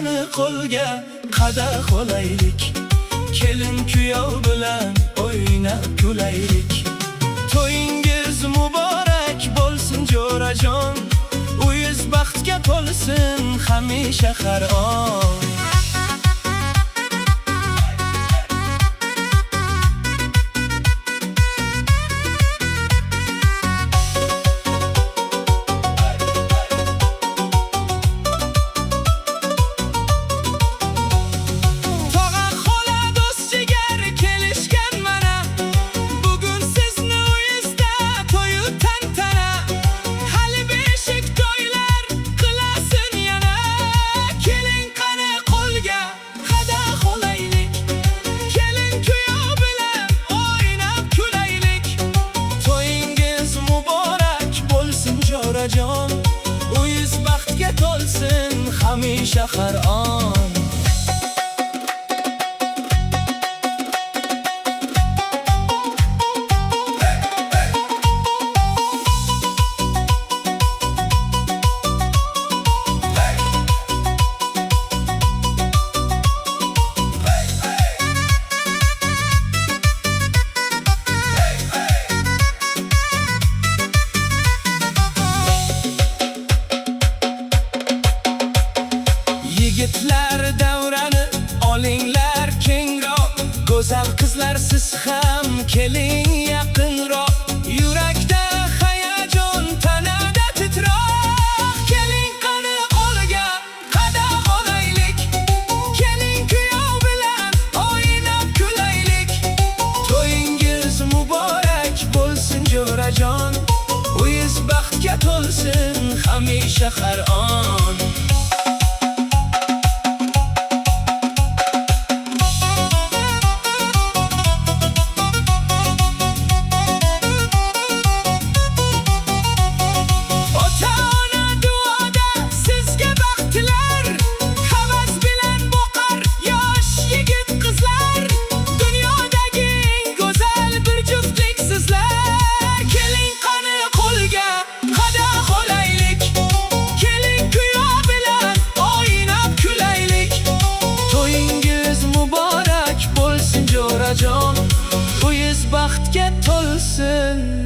qani qo'lga qadah olaylik, kelin kuyov bilan o'ynab kulaylik. To'yingiz muborak bo'lsin jo'rajon, uyingiz baxtga to'lsin hamisha har on. Uyingiz baxtga to'lsin hamisha har on. Yigitlar davrani olinglar kengroq, go'zal qizlar siz ham keling yaqinroq. Yurakda hayajon, tanada titroq, keling qani qo'lga qadah olaylik, keling kuyov bilan o'ynab kulaylik. To'yingiz muborak bo'lsin jo'rajon, uyingiz baxtga to'lsin hamisha har on. Uyingiz baxtga to'lsin